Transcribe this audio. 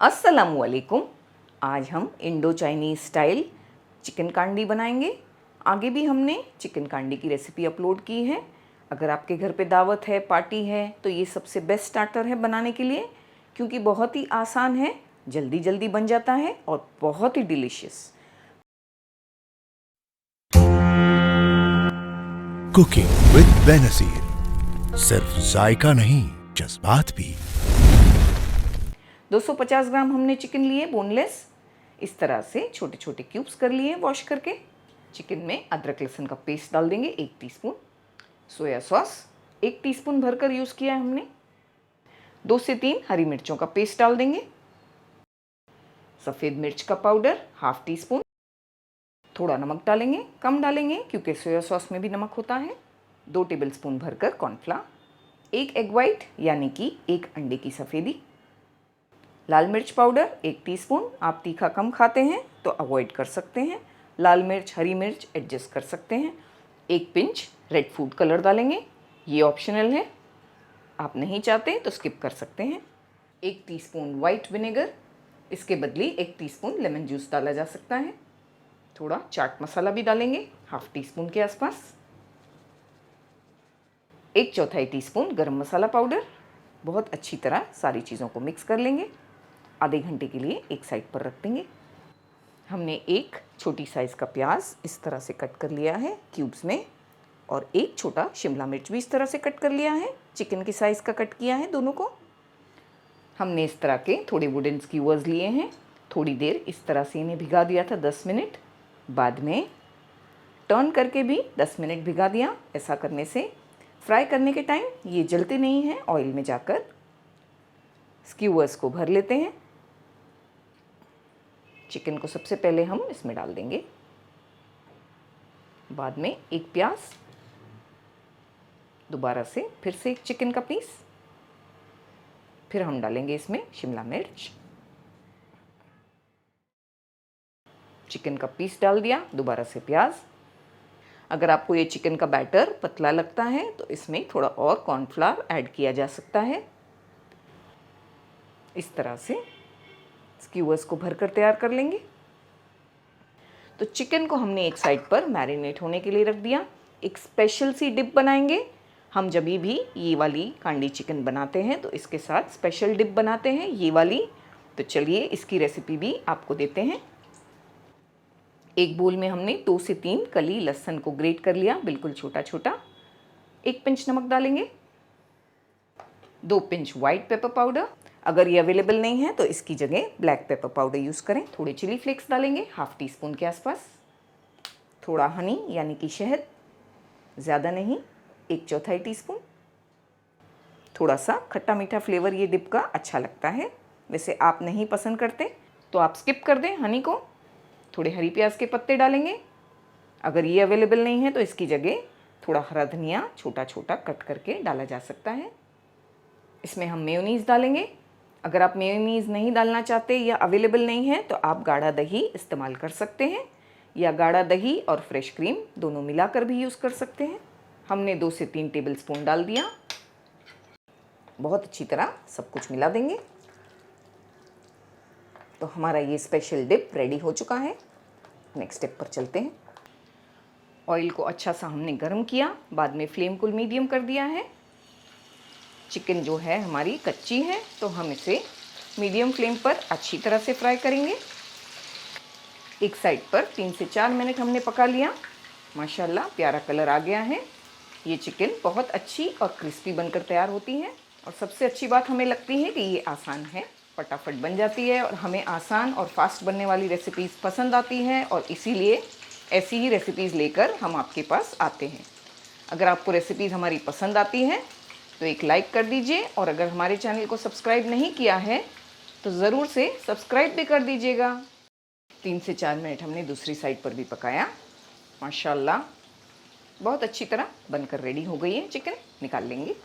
अस्सलामुअलैकुम। आज हम Indo Chinese style chicken Kandi बनाएंगे। आगे भी हमने चिकन कांडी की रेसिपी अपलोड की है। अगर आपके घर पे दावत है, पार्टी है, तो ये सबसे बेस्ट स्टार्टर है बनाने के लिए, क्योंकि बहुत ही आसान है, जल्दी जल्दी बन जाता है और बहुत ही डिलीशियस। कुकिंग विद बेनज़ीर, सिर्फ जायका नहीं जज्बात भी। 250 ग्राम हमने चिकन लिए बोनलेस। इस तरह से छोटे छोटे क्यूब्स कर लिए वॉश करके। चिकन में अदरक लहसुन का पेस्ट डाल देंगे 1 टीस्पून। सोया सॉस 1 टीस्पून भरकर यूज़ किया है हमने। 2 से 3 हरी मिर्चों का पेस्ट डाल देंगे। सफ़ेद मिर्च का पाउडर ½ टीस्पून। थोड़ा नमक डालेंगे, कम डालेंगे क्योंकि सोया सॉस में भी नमक होता है। 2 टेबलस्पून भरकर कॉर्नफ्लावर। 1 एग वाइट यानी कि 1 अंडे की सफ़ेदी। लाल मिर्च पाउडर 1 टीस्पून। आप तीखा कम खाते हैं तो अवॉइड कर सकते हैं। लाल मिर्च, हरी मिर्च एडजस्ट कर सकते हैं। 1 पिंच रेड फूड कलर डालेंगे, ये ऑप्शनल है, आप नहीं चाहते तो स्किप कर सकते हैं। 1 टीस्पून वाइट विनेगर, इसके बदले 1 टीस्पून लेमन जूस डाला जा सकता है। थोड़ा चाट मसाला भी डालेंगे, ½ टीस्पून के आसपास। 1/4 टीस्पून गरम मसाला पाउडर। बहुत अच्छी तरह सारी चीज़ों को मिक्स कर लेंगे। आधे घंटे के लिए एक साइड पर रख देंगे। हमने एक छोटी साइज़ का प्याज इस तरह से कट कर लिया है क्यूब्स में, और एक छोटा शिमला मिर्च भी इस तरह से कट कर लिया है। चिकन की साइज़ का कट किया है दोनों को। हमने इस तरह के थोड़े वुडन स्क्यूवर्स लिए हैं। थोड़ी देर इस तरह से इन्हें भिगा दिया था, 10 मिनट। बाद में टर्न करके भी 10 मिनट भिगा दिया। ऐसा करने से फ्राई करने के टाइम ये जलते नहीं हैं ऑयल में जाकर। स्क्यूवर्स को भर लेते हैं। चिकन को सबसे पहले हम इसमें डाल देंगे, बाद में एक प्याज, दोबारा से फिर से एक चिकन का पीस, फिर हम डालेंगे इसमें शिमला मिर्च, चिकन का पीस डाल दिया, दोबारा से प्याज। अगर आपको ये चिकन का बैटर पतला लगता है तो इसमें थोड़ा और कॉर्नफ्लावर ऐड किया जा सकता है। इस तरह से स्क्यूवर्स को भरकर तैयार कर लेंगे। तो चिकन को हमने एक साइड पर मैरिनेट होने के लिए रख दिया। एक स्पेशल सी डिप बनाएंगे हम। जब भी ये वाली कांडी चिकन बनाते हैं तो इसके साथ स्पेशल डिप बनाते हैं, ये वाली। तो चलिए इसकी रेसिपी भी आपको देते हैं। एक बोल में हमने 2 से 3 कली लहसुन को ग्रेट कर लिया, बिल्कुल छोटा छोटा। 1 पिंच नमक डालेंगे। 2 पिंच वाइट पेपर पाउडर। अगर ये अवेलेबल नहीं है तो इसकी जगह ब्लैक पेपर पाउडर यूज़ करें। थोड़े चिली फ्लेक्स डालेंगे, ½ टीस्पून के आसपास। थोड़ा हनी यानी कि शहद, ज़्यादा नहीं, 1/4 टीस्पून। थोड़ा सा खट्टा मीठा फ्लेवर ये डिप का अच्छा लगता है। वैसे आप नहीं पसंद करते तो आप स्किप कर दें हनी को। थोड़े हरी प्याज के पत्ते डालेंगे। अगर ये अवेलेबल नहीं है तो इसकी जगह थोड़ा हरा धनिया छोटा छोटा कट करके डाला जा सकता है। इसमें हम मेयोनीज़ डालेंगे। अगर आप मेयोनीज़ नहीं डालना चाहते या अवेलेबल नहीं है तो आप गाढ़ा दही इस्तेमाल कर सकते हैं, या गाढ़ा दही और फ्रेश क्रीम दोनों मिलाकर भी यूज़ कर सकते हैं। हमने 2 से 3 टेबलस्पून डाल दिया। बहुत अच्छी तरह सब कुछ मिला देंगे। तो हमारा ये स्पेशल डिप रेडी हो चुका है। नेक्स्ट स्टेप पर चलते हैं। ऑयल को अच्छा सा हमने गर्म किया, बाद में फ्लेम को मीडियम कर दिया है। चिकन जो है हमारी कच्ची है तो हम इसे मीडियम फ्लेम पर अच्छी तरह से फ्राई करेंगे। एक साइड पर 3 से 4 मिनट हमने पका लिया। माशाल्लाह प्यारा कलर आ गया है। ये चिकन बहुत अच्छी और क्रिस्पी बनकर तैयार होती है। और सबसे अच्छी बात हमें लगती है कि ये आसान है, फटाफट बन जाती है। और हमें आसान और फास्ट बनने वाली रेसिपीज़ पसंद आती हैं, और इसीलिए ऐसी ही रेसिपीज़ लेकर हम आपके पास आते हैं। अगर आपको रेसिपीज़ हमारी पसंद आती हैं तो एक लाइक कर दीजिए, और अगर हमारे चैनल को सब्सक्राइब नहीं किया है तो ज़रूर से सब्सक्राइब भी कर दीजिएगा। 3 से 4 मिनट हमने दूसरी साइड पर भी पकाया। माशाल्लाह बहुत अच्छी तरह बनकर रेडी हो गई है चिकन। निकाल लेंगे।